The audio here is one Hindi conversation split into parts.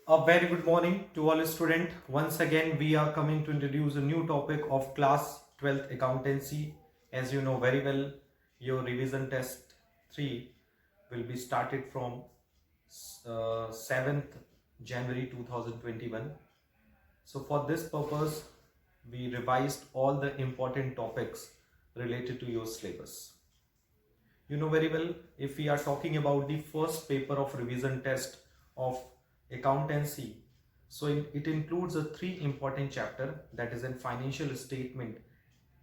A very good morning to all students. Once again, we are coming to introduce a new topic of class 12th accountancy. As you know very well, your revision test 3 will be started from 7th January 2021. So for this purpose, we revised all the important topics related to your syllabus. You know very well, if we are talking about the first paper of revision test of accountancy, so it includes a three important chapter, that is in financial statement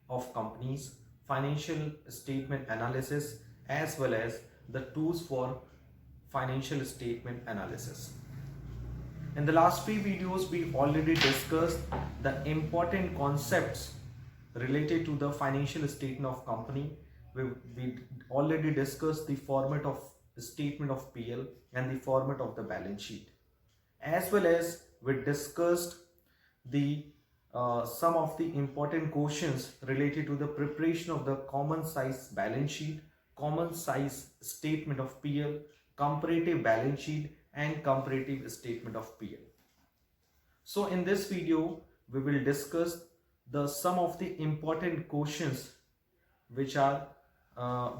of companies, financial statement analysis, as well as the tools for financial statement analysis. In the last three videos, we already discussed the important concepts related to the financial statement of company. We already discussed the format of statement of PL and the format of the balance sheet. As well as we discussed the some of the important questions related to the preparation of the common size balance sheet, common size statement of PL, comparative balance sheet and comparative statement of PL. So in this video, we will discuss the some of the important questions which are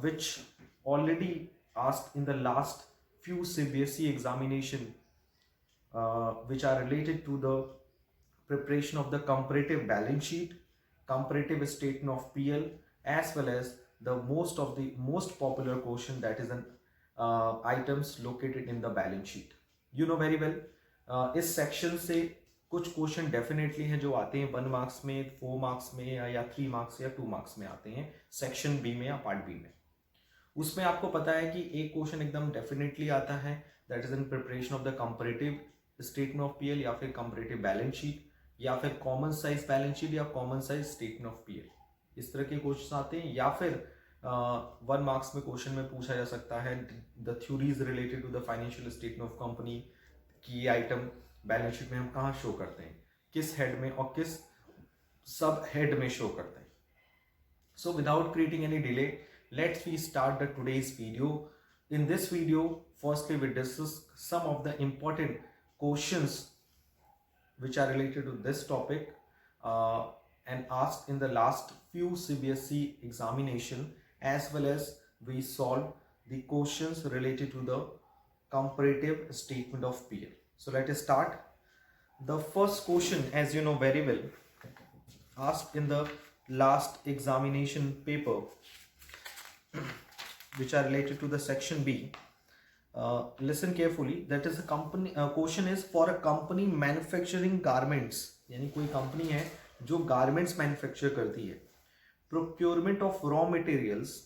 which already asked in the last few CBSE examination, which are related to the preparation of the comparative balance sheet, comparative statement of PL, as well as the most popular question, that is an items located in the balance sheet. You know very well, इस सेक्शन से कुछ क्वेश्चन डेफिनेटली हैं जो आते हैं 1 मार्क्स में, 4 मार्क्स में या 3 मार्क्स या 2 मार्क्स में आते हैं सेक्शन बी में या पार्ट बी में. उसमें आपको पता है कि एक क्वेश्चन एकदम डेफिनेटली आता है, that is in preparation of the comparative statement of PL या फिर कंपैरेटिव बैलेंस शीट या फिर कॉमन साइज बैलेंस शीट या common size statement of PL. इस तरह के क्वेश्चन आते हैं. या फिर 1 मार्क्स में क्वेश्चन में पूछा जा सकता है the theories related to the financial statement of company की ये आइटम बैलेंस शीट में हम कहाँ शो करते हैं, किस हेड में और किस सब हेड में शो करते हैं. So without creating any delay, let's we start the today's video. In this video, firstly we discuss some of the important questions which are related to this topic and asked in the last few CBSE examination, as well as we solve the questions related to the comparative statement of PL. So let us start. The first question, as you know very well, asked in the last examination paper, which are related to the section B. Listen carefully. That is a company question is for a company manufacturing garments. यानी कोई कंपनी है जो गारमेंट्स मैन्युफैक्चर करती है. Procurement of raw materials,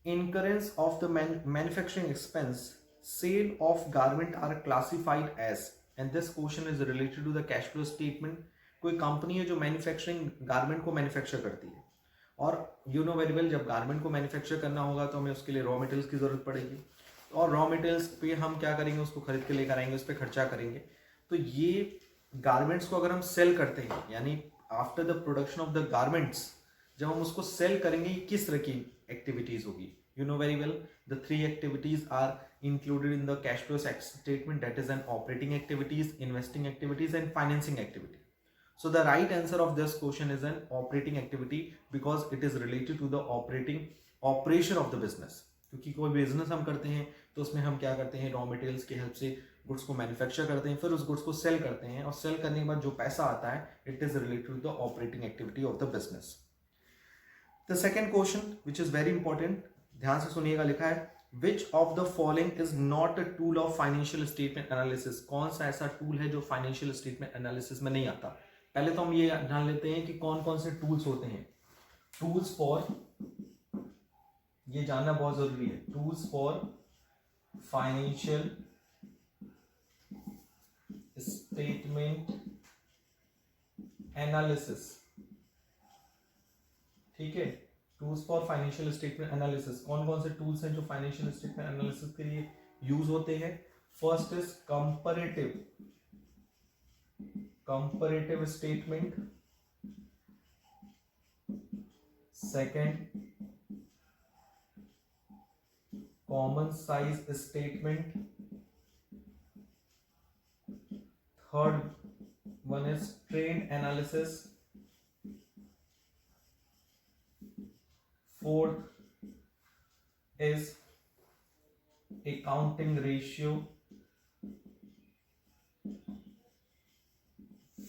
incurrence of the manufacturing expense, sale of garment are classified as, and this question is related to the cash flow statement. कोई कंपनी है जो मैन्युफैक्चरिंग गारमेंट को मैन्युफैक्चर करती है, और यू नो वेरी वेल जब गारमेंट को मैन्युफैक्चर करना होगा तो हमें उसके लिए रॉ मटेरियल्स की ज़रूरत पड़ेगी, और रॉ मटेरियल्स पे हम क्या करेंगे, उसको खरीद के लेकर आएंगे, उस पर खर्चा करेंगे. तो ये गारमेंट्स को अगर हम सेल करते हैं, यानी after the production of the garments जब हम उसको सेल करेंगे, किस तरह की एक्टिविटीज होगी. You know very well, the three activities are included in the cash flow statement, that is an operating activities, investing activities and financing activity. So the right answer of this question is an operating activity, because it is related to the operation of the business. क्योंकि कोई बिजनेस हम करते हैं तो उसमें हम क्या करते हैं, रॉ मटेरियल्स की हेल्प से गुड्स को मैन्युफैक्चर करते हैं, फिर उस गुड्स को सेल करते हैं, और सेल करने के बाद जो पैसा आता है, it is related to the operating activity of the business. The second question which is very important, ध्यान से सुनिएगा. लिखा है which of the following is not a tool of financial statement analysis. कौन सा ऐसा टूल है जो फाइनेंशियल स्टेटमेंट एनालिसिस में नहीं आता. पहले तो हम ये जान लेते हैं कि कौन कौन से टूल्स होते हैं. टूल्स फॉर, ये जानना बहुत जरूरी है, tools for financial statement analysis. ठीक है, tools for financial statement analysis. कौन कौन से टूल्स हैं जो फाइनेंशियल स्टेटमेंट एनालिसिस के लिए यूज होते हैं. First is comparative statement. Second common size statement. Third one is trend analysis, fourth is accounting ratio,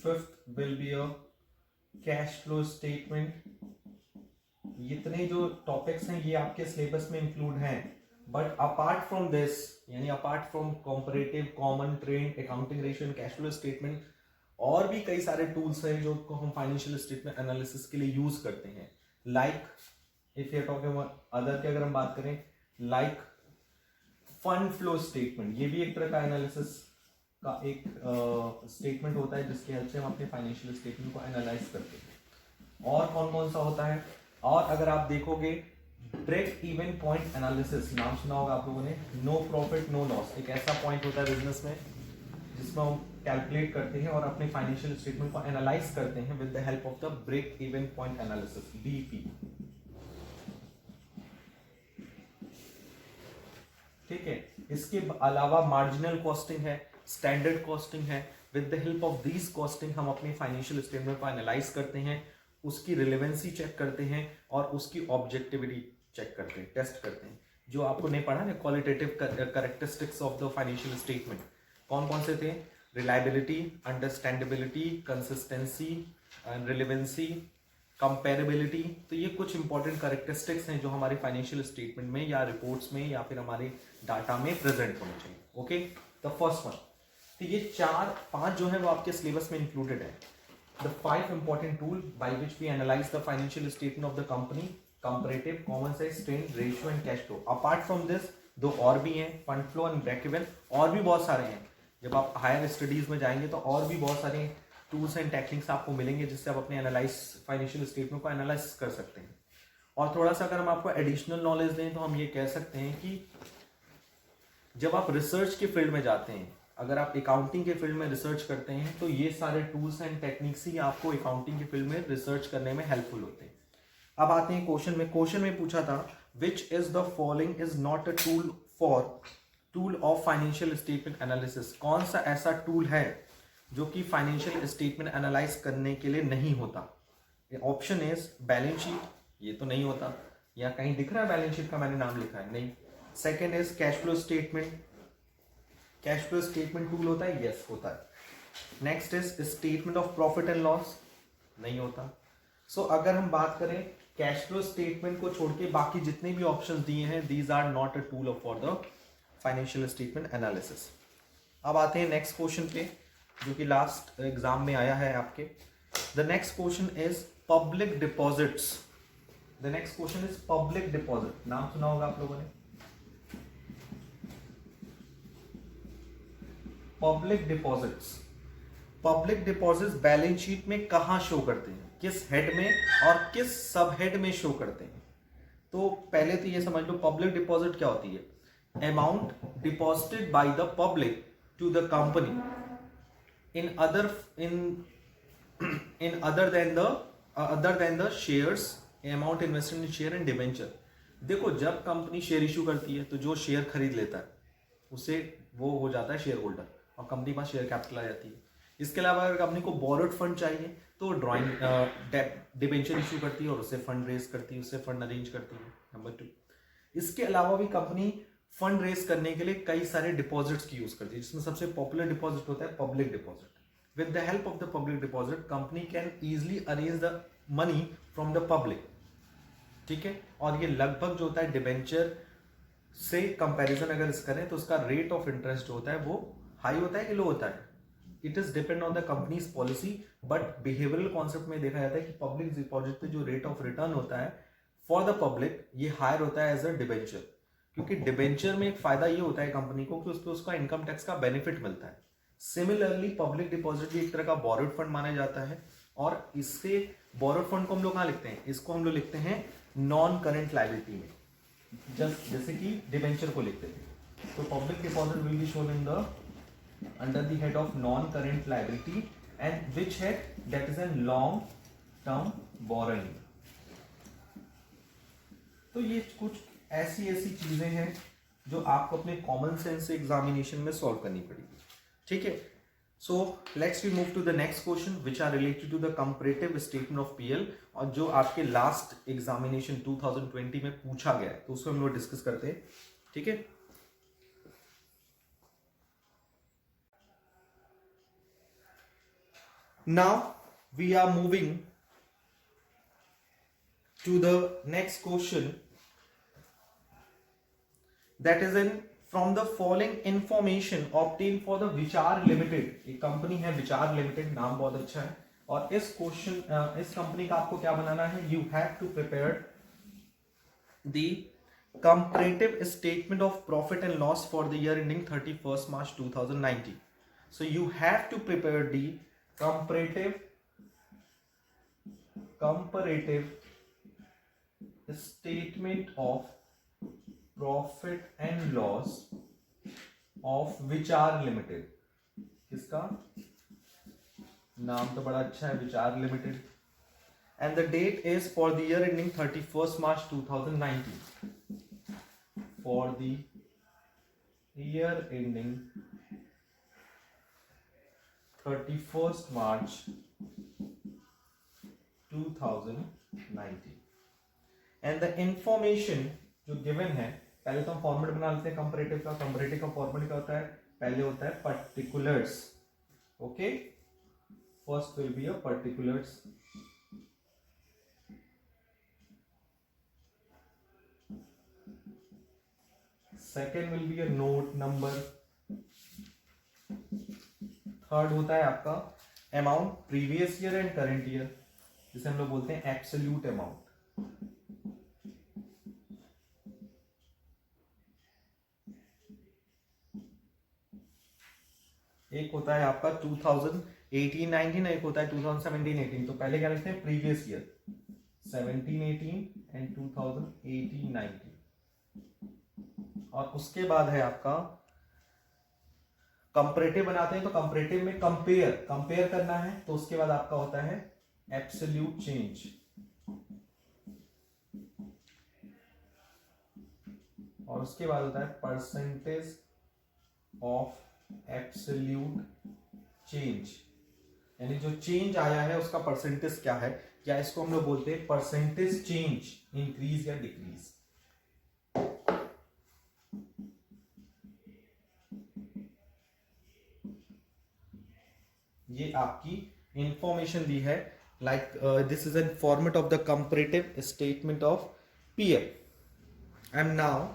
fifth will be a cash flow statement. इतने जो टॉपिक्स हैं ये आपके सिलेबस में इंक्लूड हैं, बट अपार्ट फ्रॉम दिस, यानी apart from comparative, common, trend, accounting ratio and cash flow statement, और भी कई सारे टूल्स हैं जो हम फाइनेंशियल स्टेटमेंट एनालिसिस के लिए यूज करते हैं. Like if you are talking other की अगर हम बात करें, लाइक फंड फ्लो स्टेटमेंट, ये भी एक तरह का एनालिसिस का एक स्टेटमेंट होता है जिसकी हेल्प से हम अपने फाइनेंशियल स्टेटमेंट को एनालाइज करते हैं. और कौन कौन सा होता है, और अगर आप देखोगे ब्रेक इवन पॉइंट एनालिसिस, नाम सुना होगा आप लोगों ने. नो प्रॉफिट नो लॉस एक ऐसा पॉइंट होता है बिजनेस में जिसमें हम कैलकुलेट करते हैं और अपने फाइनेंशियल स्टेटमेंट को एनालाइज करते हैं with the help of the break even point analysis, BP. ठीक है. इसके अलावा मार्जिनल कॉस्टिंग है, स्टैंडर्ड कॉस्टिंग है. With the help of these costing हम अपने फाइनेंशियल स्टेटमेंट को एनालाइज करते हैं, उसकी रिलेवेंसी चेक करते हैं और उसकी ऑब्जेक्टिविटी चेक करते हैं, टेस्ट करते हैं. जो आपको नहीं पढ़ा ना, qualitative characteristics of the financial statement कौन कौन से थे? Reliability, understandability, consistency and relevancy, comparability. तो ये कुछ इंपॉर्टेंट कैरेक्टरिस्टिक्स हैं जो हमारे फाइनेंशियल स्टेटमेंट में या रिपोर्ट्स में या फिर हमारे डाटा में प्रेजेंट होने चाहिए. Okay, the first one. तो ये पांच जो है वो आपके सिलेबस में इंक्लूडेड है. The 5 important tool by which we analyse the financial statement of the company, comparative, common size, trend, ratio and cash flow. Apart from this दो और भी हैं, fund flow and break even, और भी बहुत सारे हैं. जब आप हायर स्टडीज में जाएंगे तो और भी बहुत सारे टूल्स एंड टेक्निक्स आपको मिलेंगे जिससे आप अपने एनालाइज फाइनेंशियल स्टेटमेंट को एनालाइज कर सकते हैं. और थोड़ा सा अगर हम आपको एडिशनल नॉलेज दें तो हम ये कह सकते हैं कि जब आप रिसर्च के फील्ड में जाते हैं, अगर आप अकाउंटिंग के फील्ड में रिसर्च करते हैं तो ये सारे टूल्स एंड टेक्निक्स ही आपको अकाउंटिंग के फील्ड में रिसर्च करने में हेल्पफुल होते हैं. अब आते हैं क्वेश्चन में पूछा था which is the following is not a tool of financial statement analysis. कौन सा ऐसा टूल है जो कि फाइनेंशियल स्टेटमेंट एनालाइज करने के लिए नहीं होता? ऑप्शन इज बैलेंस शीट, ये तो नहीं होता, या कहीं दिख रहा है बैलेंस शीट का मैंने नाम लिखा है? नहीं. Second is cash flow statement. Cash flow statement tool होता है? यस होता है. Next is statement of profit and loss, नहीं होता. सो अगर हम बात करें कैश फ्लो स्टेटमेंट को छोड़ के बाकी जितने भी ऑप्शंस दिए हैं, these are not a tool for the financial statement analysis. अब आते हैं नेक्स्ट क्वेश्चन पे जो कि लास्ट एग्जाम में आया है आपके. The next question is public deposits. The next question is public deposit. नाम सुना होगा आप लोगों ने. Public deposits. Public deposits balance sheet में कहां शो करते हैं, किस हेड में और किस सब हेड में शो करते हैं? तो पहले तो ये समझ लो पब्लिक डिपॉजिट क्या होती है. Amount deposited by the public to the company in other than the shares, amount invested in share and debenture. देखो जब कंपनी शेयर इशू करती है तो जो शेयर खरीद लेता है उसे वो हो जाता है शेयर होल्डर और कंपनी के पास शेयर कैपिटल आ जाती है. इसके अलावा अगर कंपनी को बोरोड फंड चाहिए तो डिबेंचर इशू करती है और उससे फंड रेज करती है, उससे फंड अरेंज करती है. नंबर 2, इसके अलावा भी कंपनी फंड रेज करने के लिए कई सारे डिपॉजिट्स की यूज करती है जिसमें सबसे पॉपुलर डिपॉजिट होता है public deposit. With the help of the public deposit company can easily arrange the money from the public. ठीक है. और ये लगभग जो होता है डिबेंचर से कंपैरिजन अगर इस करें तो उसका रेट ऑफ इंटरेस्ट जो होता है वो हाई होता है कि लो होता है. It is depend on the companies policy, but behavioural concept में देखा जाता है कि पब्लिक डिपॉजिट पे जो रेट ऑफ रिटर्न होता है फॉर द पब्लिक ये हायर होता है एज अ डिबेंचर. क्योंकि डिबेंचर में एक फायदा ये होता है कंपनी को कि उसको उसका इनकम टैक्स का बेनिफिट मिलता है. सिमिलरली पब्लिक डिपॉजिट भी एक तरह का बोरोड फंड माना जाता है और इससे बोरोड फंड को हम लोग कहाँ लिखते हैं? इसको हम लोग लिखते हैं नॉन करेंट लायबिलिटी में, जैसे कि डिबेंचर को लिखते थे. तो public deposit will be shown in the under the head of non current liability and which head? That is an long term borrowing. तो ये कुछ ऐसी चीजें हैं जो आपको अपने कॉमन सेंस से एग्जामिनेशन में सॉल्व करनी पड़ेगी. ठीक है. So let's we move to the next question which are related to the comparative statement of PL और जो आपके लास्ट एग्जामिनेशन 2020 में पूछा गया है तो उसको हम लोग डिस्कस करते हैं. ठीक है. Now we are moving to the next question, that is in from the following information obtained for the विचार लिमिटेड. एक कंपनी है विचार लिमिटेड, नाम बहुत अच्छा है. और इस क्वेश्चन इस कंपनी का आपको क्या बनाना है, you have to prepare the comparative statement of profit and loss for the year ending 31st March 2019. So you have to prepare the comparative statement of profit and loss of विचार लिमिटेड. किसका नाम तो बड़ा अच्छा है, विचार limited. And the date is for the year ending 31st March 2019. For the year ending 31st March 2019. And the information जो given है, पहले तो हम फॉर्मेट बना लेते हैं कंपैरेटिव का. कंपैरेटिव का फॉर्मेट क्या होता है, पहले होता है particulars. Okay, first will be a particulars. Second will be a note number. Third होता है आपका amount previous year and current year, जिसे हम लोग बोलते हैं एब्सोल्यूट अमाउंट. एक होता है आपका 2018-19, एक होता है 2017-18. तो पहले क्या लिखते हैं, प्रीवियस ईयर 17-18 एंड 2018-19. और उसके बाद है आपका कंपैरेटिव बनाते हैं. तो कंपैरेटिव में कंपेयर करना है, तो उसके बाद आपका होता है एब्सोल्यूट चेंज. और उसके बाद होता है परसेंटेज ऑफ एब्सोल्यूट चेंज, यानी जो चेंज आया है उसका परसेंटेज क्या है, या इसको हम लोग बोलते हैं परसेंटेज चेंज, इंक्रीज या डिक्रीज. ये आपकी इंफॉर्मेशन दी है. Like this is an format of the comparative statement of PL. And now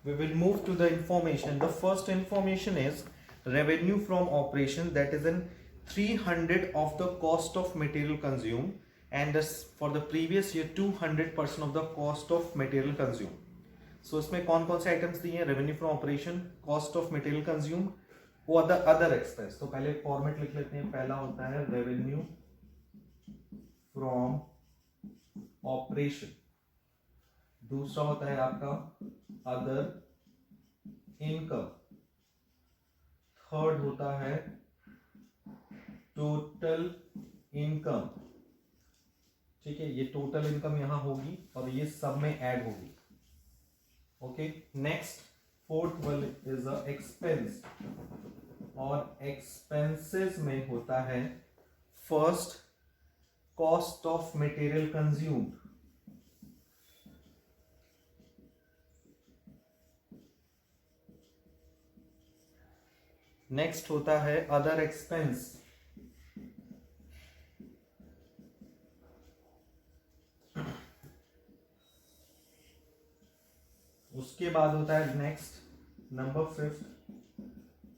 we will move to the information. The first information is revenue from operation, that is in 300 of the cost of material consumed, and this for the previous year 200% of the cost of material consumed. So इसमें कौन कौन से आइटम्स दिए हैं, revenue from operation, cost of material consume, वो अदर एक्सपेंस. तो पहले फॉर्मेट लिख लेते हैं. पहला होता है रेवेन्यू फ्रॉम ऑपरेशन, दूसरा होता है आपका अदर इनकम, थर्ड होता है टोटल इनकम. ठीक है, ये टोटल इनकम यहां होगी और ये सब में ऐड होगी. Okay, next fourth one is a expense, और एक्सपेंसेस में होता है first cost of material consumed, next होता है अदर एक्सपेंस, उसके बाद होता है next number fifth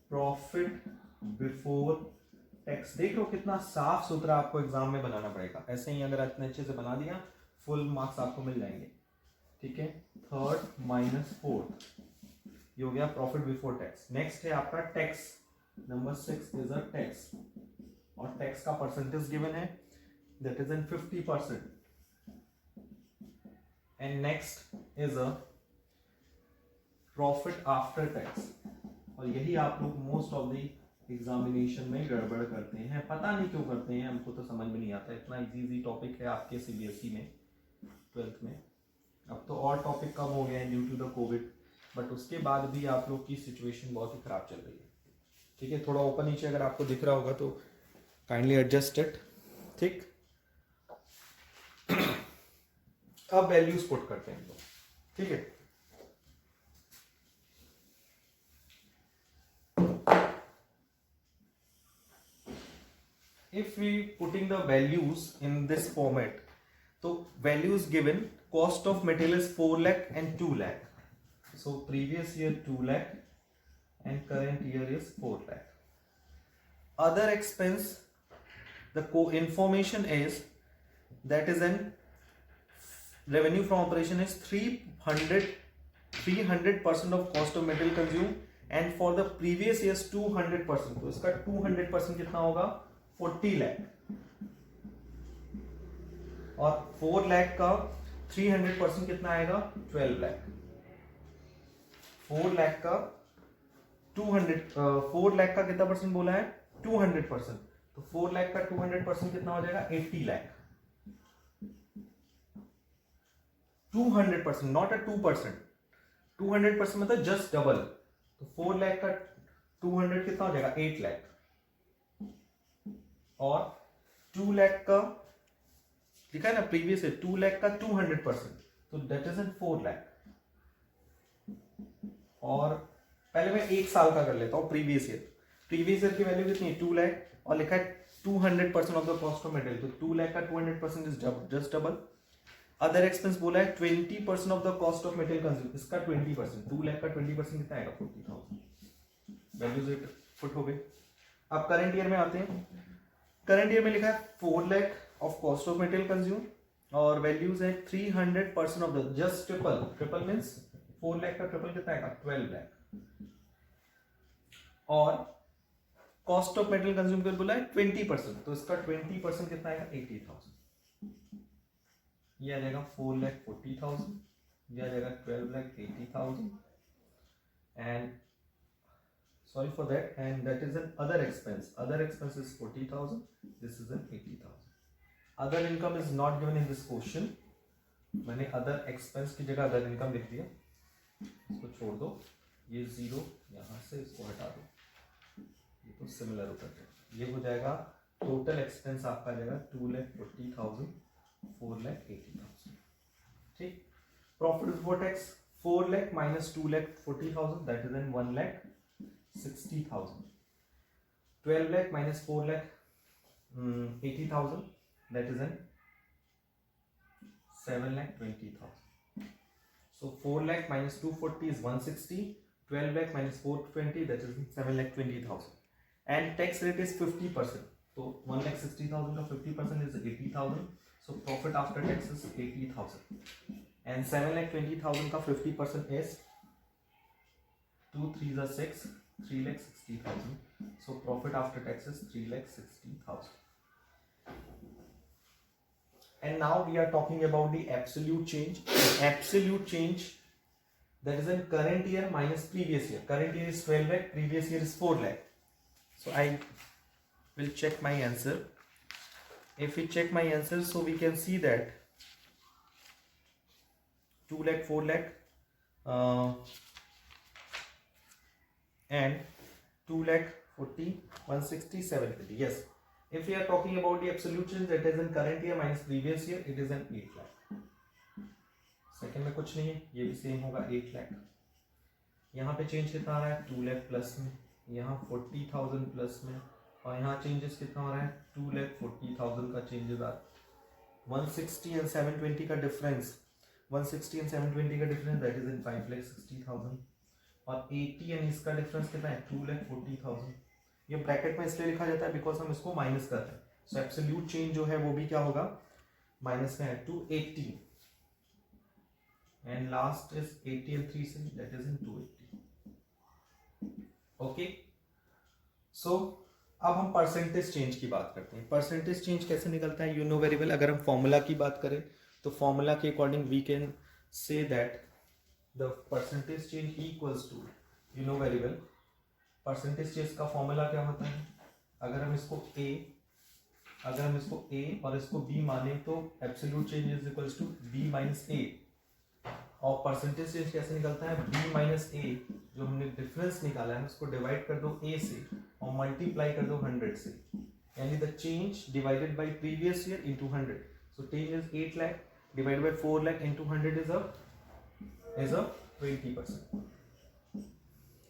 profit before tax. देख लो कितना साफ सुथरा आपको एग्जाम में बनाना पड़ेगा. ऐसे ही अगर इतने अच्छे से बना दिया फुल मार्क्स आपको मिल जाएंगे. ठीक है, थर्ड माइनस फोर्थ, ये हो गया प्रॉफिट बिफोर टैक्स. नेक्स्ट है आपका tax, number 6 is a tax, और टैक्स का परसेंटेज गिवन है, that is in 50%. And next is a profit after tax. और यही आप लोग मोस्ट ऑफ द एग्जामिनेशन में गड़बड़ करते हैं, पता नहीं क्यों करते हैं, हमको तो समझ में नहीं आता. इतना इजी टॉपिक है आपके सीबीएसई में 12th में. अब तो और टॉपिक कम हो गए हैं due to the Covid, but उसके बाद भी आप लोग की सिचुएशन बहुत ही खराब चल रही है. ठीक है, थोड़ा ऊपर नीचे अगर आपको दिख रहा होगा तो काइंडली एडजस्ट इट। ठीक, अब वैल्यूज पुट करते हैं तो, ठीक है। If we putting the values in this format, so values given, cost of material is 4 lakh and 2 lakh. So previous year 2 lakh and current year is 4 lakh. Other expense, the information is that is an revenue from operation is 300% of cost of material consumed, and for the previous years 200%. तो इसका 200% कितना होगा 40 लाख, और 4 लाख का 300% कितना आएगा 12 लाख। 4 लाख का 4 लाख का कितना परसेंट बोला है 200%, तो 4 लाख का 200% कितना हो जाएगा 80 लाख। 200%, नॉट अ 2%, 200% मतलब जस्ट डबल। तो 4 लाख का 200 कितना हो जाएगा 8 लाख, और 2 लाख का लिखा है ना प्रीवियस है 2 लाख का 200%, तो दैट इज एन 4 लाख। और पहले मैं एक साल का कर लेता हूं, प्रीवियस ईयर की वैल्यू कितनी है 2 लाख, और लिखा है 200% of the cost of material, तो 2 लाख का 200% is just double. Other expense बोला है 20% of the cost of material consume, इसका 20%, 2 लाख का 20% कितना आएगा 40,000। वैल्यूज पुट हो गई। अब करंट ईयर में आते हैं। करंट ईयर में लिखा है 4 lakh of cost of material consume, और वैल्यूज है 300% of the just triple means 4 lakh का ट्रिपल कितना आएगा 12 लाख, और कॉस्ट ऑफ मटेरियल कंज्यूम कर बोला है 20%, तो इसका 20% कितना आएगा 80,000। ये आ जाएगा 4,40,000, ये आ जाएगा 12,80,000, and sorry for that, and that is an other expense is 40,000, this is an 80,000. other income is not given in this question, मैंने other expense की जगह other income लिख दिया, इसको छोड़ दो, ये जीरो यहाँ से इसको हटा दो, ये तो सिमिलर होता है, ये हो जाएगा टोटल एक्सपेंस आपका आ जाएगा 2,40,000, 4,80,000। ठीक, profit before tax 4 lakh minus 2,40,000, that is an 1,60,000। 12 lakh minus 4 lakh 80,000, that is an 7,20,000. So 4 lakh minus 240 is 160, 12 lakh minus 420, that is 7,20,000, and tax rate is 50%, so 1,60,000 का 50% is 80,000, so profit after tax is 80,000, and 7,20,000 का 50% is 2 3s are 6, 3,60,000, so profit after tax is 3,60,000. And now we are talking about the absolute change. Absolute change, that is in current year minus previous year. Current year is 12 lakh, previous year is 4 lakh. So I will check my answer. If we check my answer, so we can see that 2 lakh, 4 lakh, and 2 lakh 40, 160, 750. Yes, if we are talking about the absolute change, that is in current year minus previous year, it is an 8 lakh. Second में कुछ नहीं है, ये भी सेम होगा 8 लाख। यहाँ पे चेंज कितना आ रहा है 2 लाख प्लस में, यहाँ 40,000 प्लस में, और यहाँ चेंजेस कितना हो रहा है 2,40,000 का चेंजेस आ रहा है। 160 एंड 720 का डिफरेंस, 160 एंड 720 का डिफरेंस, दैट इज इन 5,60,000, और 80 एंड इसका डिफरेंस कितना है 2,40,000। ये ब्रैकेट में इसलिए लिखा जाता है बिकॉज हम इसको माइनस कर रहे हैं, सो एब्सोल्यूट चेंज जो है वो भी क्या होगा माइनस में है 280, एंड लास्ट इज 80 एंड 3 से, दैट इज इन 280। ओके, सो अब हम परसेंटेज चेंज की बात करते हैं। परसेंटेज चेंज कैसे निकलता है, यू नो वेरी वेल। अगर हम फॉर्मूला की बात करें तो फॉर्मूला के according we can say that the percentage change equals to, you know very well, percentage change का फॉर्मूला क्या होता है। अगर हम इसको ए और इसको बी माने तो absolute change is equals to B minus A, और परसेंटेज चेंज कैसे निकलता है, b माइनस ए, जो हमने डिफरेंस निकाला है उसको डिवाइड कर दो a से और मल्टीप्लाई कर दो 100 से, यानी the change divided by previous year into 100. So change is 8 lakh divided by 4 lakh into 100 is a 20%.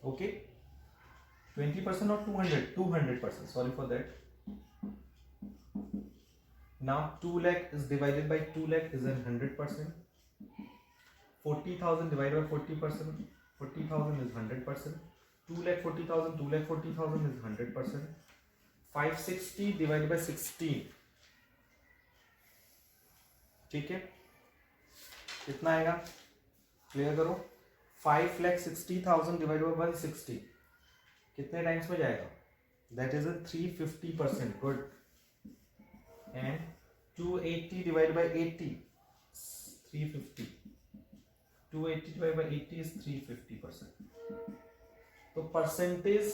Okay, 20% or 200%, sorry for that. Now 2 lakh is divided by 2 lakh is a 100%. 40,000 divided by 40%, 40,000 is 100%. 2 lakh 40,000, 2 lakh 40,000 is 100%. 560 divided by 16, ठीक है, कितना आएगा, क्लियर करो. 5,60,000 divided by 160 कितने टाइम्स में जाएगा, that is a 350%. Good. And 280 divided by 80, 350. 280 divided by 80 is 350%. तो परसेंटेज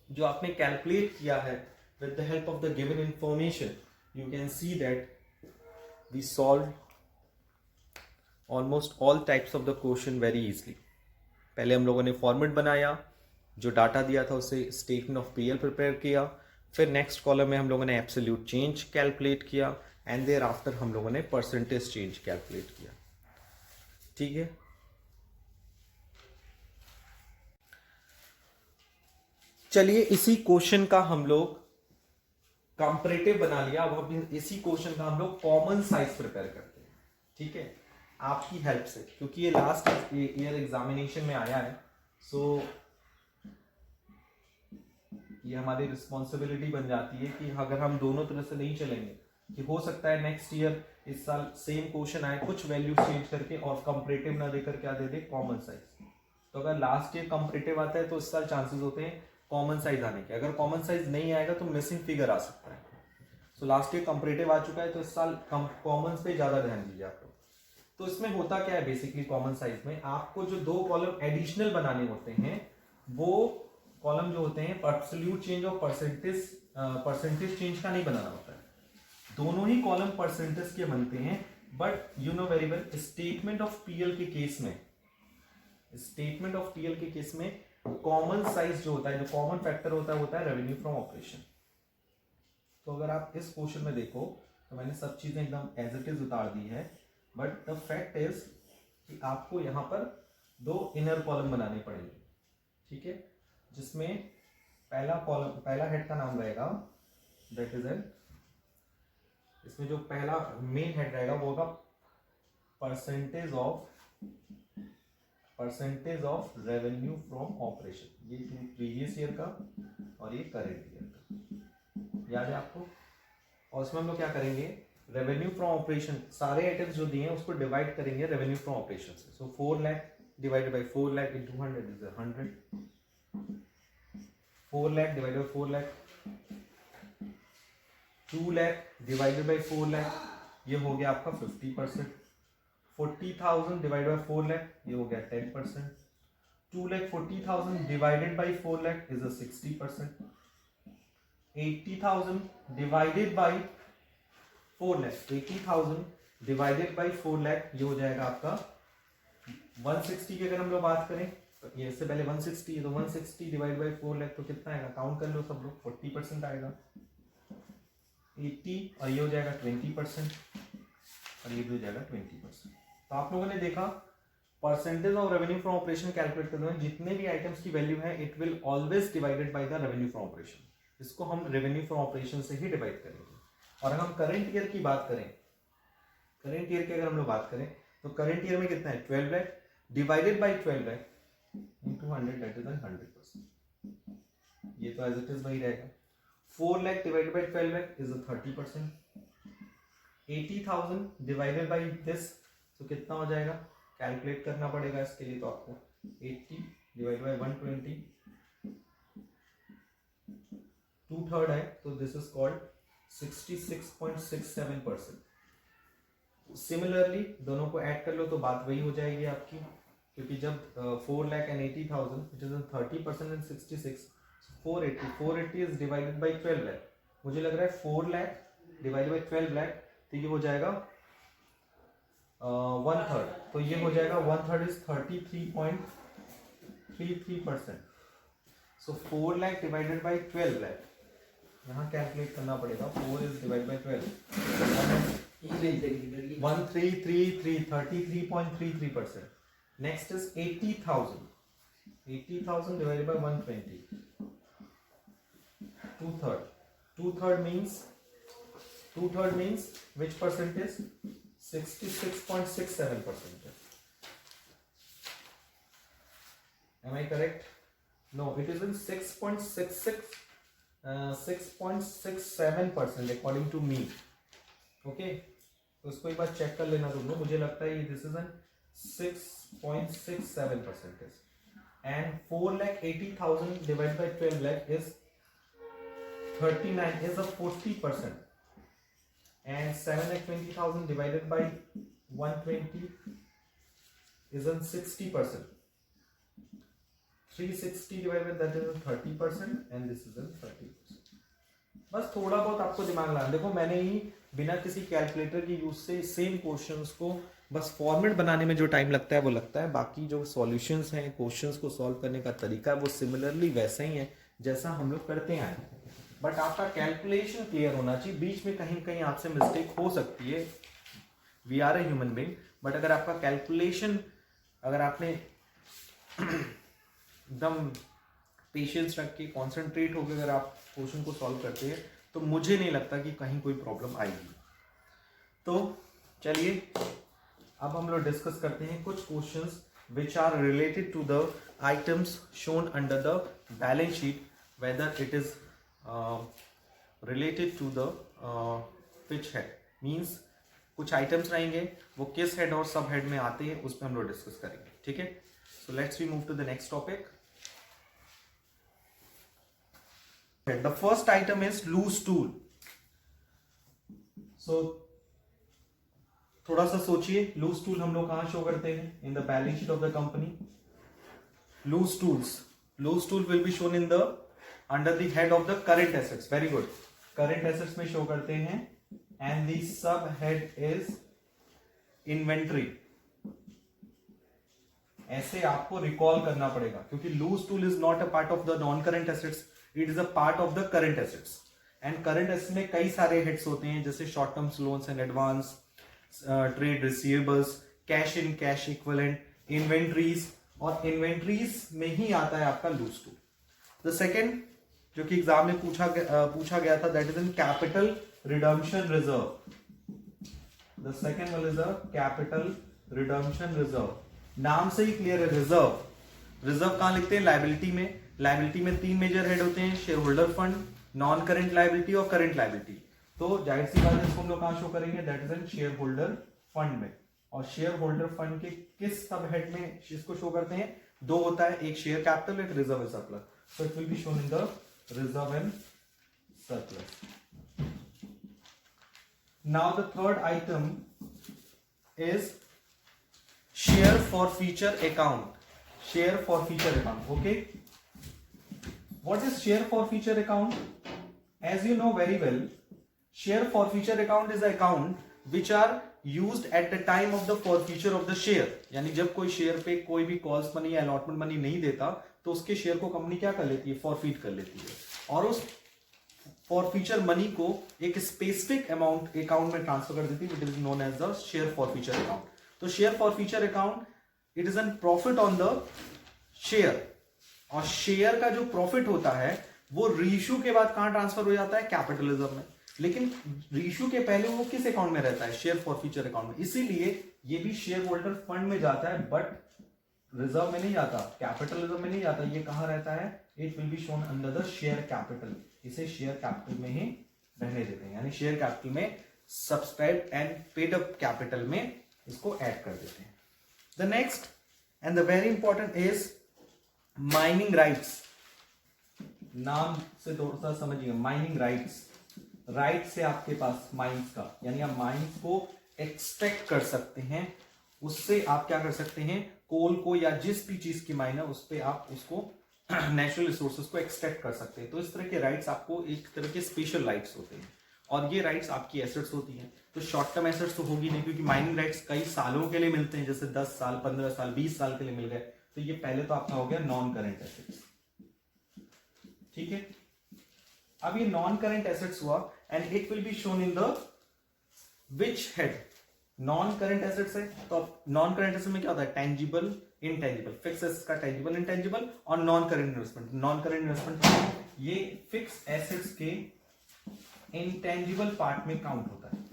जो आपने कैलकुलेट किया है with the help of the given information, you can see that we solved almost all types of the question very easily. पहले हम लोगों ने फॉर्मेट बनाया, जो डाटा दिया था उससे स्टेटमेंट ऑफ पीएल प्रिपेयर किया, फिर नेक्स्ट कॉलम में हम लोगों ने एब्सोल्यूट चेंज कैलकुलेट किया एंड देयर आफ्टर हम लोगों ने परसेंटेज चेंज कैलकुलेट किया. ठीक है, चलिए इसी क्वेश्चन का हम लोग कंपैरेटिव बना लिया. अब हम इसी क्वेश्चन का हम लोग कॉमन साइज प्रिपेयर करते हैं. ठीक है, आपकी हेल्प से, क्योंकि ये लास्ट ईयर एग्जामिनेशन में आया है. सो ये हमारी रिस्पॉन्सिबिलिटी बन जाती है कि अगर हम दोनों तरह से नहीं चलेंगे, कि हो सकता है नेक्स्ट ईयर इस साल सेम क्वेश्चन आए, कुछ वैल्यू चेंज करके और कंपैरेटिव ना देकर क्या दे दे, कॉमन साइज. तो अगर लास्ट ईयर कंपैरेटिव आता है तो इस साल चांसेस होते हैं कॉमन साइज आने के. अगर कॉमन साइज नहीं आएगा तो मिसिंग फिगर आ सकता है. सो लास्ट ईयर कंपैरेटिव आ चुका है तो इस साल कॉमन पे ज्यादा ध्यान दीजिए आप लोग. तो इसमें होता क्या है, बेसिकली कॉमन साइज में आपको जो दो कॉलम एडिशनल बनाने होते हैं, वो कॉलम जो होते हैं एब्सोल्यूट चेंज और परसेंटेज चेंज का नहीं बनाना होता है. दोनों ही कॉलम परसेंटेज के बनते हैं. But you know very well, statement of PL के केस में, स्टेटमेंट ऑफ पीएल के केस में कॉमन साइज जो होता है, जो कॉमन फैक्टर होता है रेवेन्यू फ्रॉम ऑपरेशन. तो अगर आप इस क्वेश्चन में देखो तो मैंने सब चीजें एकदम एज इट इज उतार दी है. बट द फैक्ट इज कि आपको यहां पर दो इनर कॉलम बनाने पड़ेंगे. ठीक है, जिसमें पहला कॉलम, पहला हेड का नाम रहेगा दैट इज एन, इसमें जो पहला मेन हेड रहेगा वो होगा percentage of revenue from operation. ये प्रीवियस ईयर का और ये करेंट ईयर का, याद है आपको. और उसमें हम लोग क्या करेंगे, रेवेन्यू फ्रॉम ऑपरेशन, सारे आइटम्स जो दिए हैं उसको डिवाइड करेंगे रेवेन्यू फ्रॉम ऑपरेशन से. सो 4 lakh divided by 4 lakh into 100 is 100. 4 lakh divided by 4 lakh, 2 lakh divided by 4 lakh, ये हो गया आपका 50%. 40,000 डिवाइडेड बाय 4 लाख, ये हो गया 10%. 2,40,000 divided by 4 lakh is 60%. 80,000 divided by 4 lakh, 80,000 divided by 4 lakh, ये हो जाएगा आपका 160 की. अगर हम लोग बात करें तो ये इससे पहले 160 है, तो 160 डिवाइड बाय 4 लाख तो कितना आएगा, काउंट कर लो सब लोग, 40% आएगा. 80 और ये हो जाएगा 20% और ये भी हो जाएगा 20%. तो आप लोगों ने देखा percentage of revenue from operation calculate करते हैं, जितने भी आइटम्स की वैल्यू है it will always divided by the revenue from operation. इसको हम रेवेन्यू फ्रॉम ऑपरेशन से ही डिवाइड करेंगे. और अगर हम करंट ईयर की बात करें, करंट ईयर की अगर हम लोग बात करें तो करंट ईयर में कितना है, 12 lakh divided by 12 lakh into 100 that is 100%. ये तो एज इट इज वही रहेगा. 4 lakh divided by 12 lakh is 30%. 80,000 divided by this, तो कितना हो जाएगा, कैलकुलेट करना पड़ेगा इसके लिए. तो आपको 80 डिवाइडेड बाय 120, 2/3 है, तो दिस इज कॉल्ड 66.67%. सिमिलरली दोनों को ऐड कर लो तो बात वही हो जाएगी आपकी, क्योंकि जब 4 lakh and 80,000 it is 30% and 66, 480 is divided by 12 lakh. मुझे लग रहा है 4 लाख डिवाइडेड बाय 12 लाख, तो ये हो जाएगा 1/3, तो ये हो जाएगा 1/3 is 33.33%. So 4 lakh divided by 12 lakh, यहाँ कैलकुलेट करना पड़ेगा. 4 is divide by 12, 1333.33%. Next is 80,000. 80,000 divided by 120. 2/3 means which percentage? 66.67%. Am I correct? No, it is in 6.67% according to me. Okay, तो इसको एक बार चेक कर लेना तुम लोग. मुझे लगता है ये this is an 6.67%. And 4,80,000 divided by 12 lakh is 39, is a 40%. And 7,20,000 divided by 120 is a 60%. 360 divided by that is a 30%, and this is a 30%. बस थोड़ा बहुत आपको दिमाग लगाना. देखो मैंने ही बिना किसी कैलकुलेटर के यूज से सेम क्वेश्चंस को बस फॉर्मेट बनाने में जो टाइम लगता है वो लगता है. बाकी जो सॉल्यूशंस हैं, क्वेश्चंस को सॉल्व करने का तरीका है वो सिमिलरली वैसा ही है जैसा हम लोग करते आए. बट आपका कैलकुलेशन क्लियर होना चाहिए. बीच में कहीं कहीं आपसे मिस्टेक हो सकती है. We are a human being. But अगर आपका कैलकुलेशन, अगर आपने एकदम पेशेंस रख के कॉन्सेंट्रेट होकर अगर आप क्वेश्चन को सॉल्व करते हैं तो मुझे नहीं लगता कि कहीं कोई प्रॉब्लम आएगी. तो चलिए अब हम लोग डिस्कस करते हैं कुछ questions which are related to the items shown under the balance sheet, whether it is related to the which head. Means कुछ आइटम्स रहेंगे, वो किस हेड और सब हेड में आते हैं उस पर हम लोग डिस्कस करेंगे. ठीक है, so let's we move to the next topic. The first item is loose tool. So थोड़ा सा सोचिए, लूज टूल हम लोग कहां शो करते हैं? In the balance sheet of the company. Loose tool will be shown in the under the head of the current assets. Very good, current assets में शो करते हैं. And the sub head is inventory. ऐसे आपको रिकॉल करना पड़ेगा क्योंकि loose tool is not a part of the non current assets, it is a part of the current assets. And current assets में कई सारे हेड्स होते हैं जैसे short term loans and advance, trade receivables, cash in, cash equivalent, inventories. और इन्वेंट्रीज में ही आता है आपका लूज टूल. द सेकेंड जो कि एग्जाम में पूछा गया था, that is in capital redemption reserve. The second one is a capital redemption reserve. नाम से ही क्लियर है, रिजर्व. रिजर्व कहां लिखते हैं? लायबिलिटी में. लायबिलिटी में 3 मेजर हेड होते हैं, share holder fund, non current liability और करेंट लायबिलिटी. तो जाहिर सी बात है इसको हम लोग कहां शो करेंगे? That is in share holder fund में. और शेयर होल्डर फंड के किस सब हेड में इसको शो करते हैं? 2 होता है, एक शेयर कैपिटल, एक reserve and surplus. So it will be shown in the reserve and surplus. Now the third item is share for future account. Share for future account. Okay, what is share for future account? As you know very well, share for future account is the account which are used at the time of the forfeiture of the share. यानी जब कोई शेयर पे कोई भी कॉल्स मनी या अलॉटमेंट मनी नहीं देता तो उसके शेयर को कंपनी क्या कर लेती है? फॉरफीट कर लेती है. और उस फॉरफीचर मनी को एक स्पेसिफिक अमाउंट अकाउंट में ट्रांसफर कर देती है, which is known as the share forfeiture account. तो share forfeiture account it is an profit on the share. और शेयर का जो प्रॉफिट होता है वो रीइश्यू के बाद कहां ट्रांसफर हो जाता है? कैपिटल रिजर्व में. लेकिन रीइश्यू के पहले वो किस अकाउंट में रहता है? शेयर फॉर फ्यूचर अकाउंट में. इसीलिए ये भी शेयर होल्डर फंड में जाता है, बट रिजर्व में नहीं जाता, कैपिटल रिजर्व में नहीं जाता. ये कहां रहता है? It will be shown under the share capital. इसे शेयर कैपिटल में ही रहने देते हैं, यानी शेयर कैपिटल में subscribe and paid up capital में इसको ऐड कर देते हैं. The next and the very important is mining rights. नाम से थोड़ा सा समझिए, माइनिंग राइट्स. राइट से आपके पास माइंस का, यानी आप माइंस को एक्सट्रैक्ट कर सकते हैं. उससे आप क्या कर सकते हैं? कोल को या जिस भी चीज की माइन है उस पर आप उसको नेचुरल रिसोर्सेज को एक्सट्रैक्ट कर सकते हैं. तो इस तरह के राइट्स आपको एक तरह के स्पेशल राइट्स होते हैं. और ये राइट्स आपकी एसेट्स होती हैं। तो शॉर्ट टर्म एसेट्स तो होगी नहीं, क्योंकि माइनिंग राइट्स कई सालों के लिए मिलते हैं, जैसे 10 साल, 15 साल, 20 साल के लिए मिल गए, तो ये पहले तो आपका हो गया नॉन करेंट एसेट्स। ठीक है, अब ये नॉन करेंट एसेट्स हुआ and it will be shown in the which head. Non current assets है, तो नॉन करेंट एसेट में क्या होता है, टेंजिबल, इंटेंजिबल। फिक्स एसेट्स का टेंजिबल, इंटेंजिबल, और non current investment. Non current investment ये फिक्स एसेट्स के इंटेंजिबल पार्ट में काउंट होता है।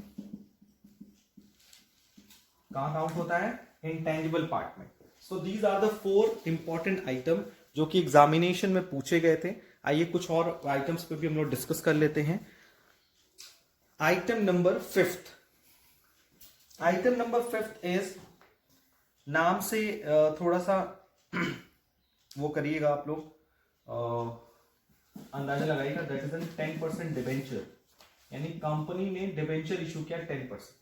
कहां काउंट होता है, इंटेंजिबल पार्ट में। So these are the 4 important item जो कि एग्जामिनेशन में पूछे गए थे। आइए कुछ और आइटम्स पे भी हम लोग डिस्कस कर लेते हैं। Item number 5th, item number 5th is, नाम से थोड़ा सा वो करिएगा आप लोग, अंदाजा लगाइएगा। दैट इज एन 10% डिबेंचर, यानी कंपनी ने डिबेंचर इशू किया 10%।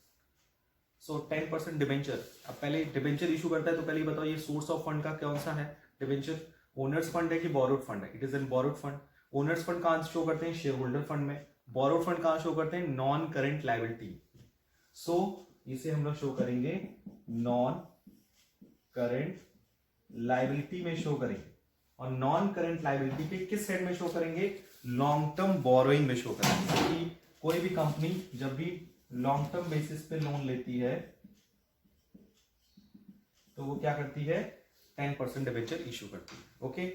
सो 10% डिबेंचर। अब पहले डिबेंचर इशू करता है तो पहले ये बताओ ये सोर्स ऑफ फंड का कौन सा है डिबेंचर, ओनर्स फंड है कि बोरोड फंड है। It is N borrowed fund. Owner's fund कहां शो करते हैं, शेयर होल्डर फंड में। बोरोड फंड कहां शो करते हैं, नॉन करेंट लायबिलिटी। सो इसे हम लोग शो करेंगे नॉन करेंट लायबिलिटी में शो करेंगे, और नॉन करेंट लायबिलिटी के किस हेड में शो करेंगे, लॉन्ग टर्म बोरोइंग में शो करेंगे। क्योंकि कोई भी कंपनी जब भी लॉन्ग टर्म बेसिस पे लोन लेती है तो वो क्या करती है, 10% डिबेंचर इशू करती है। ओके,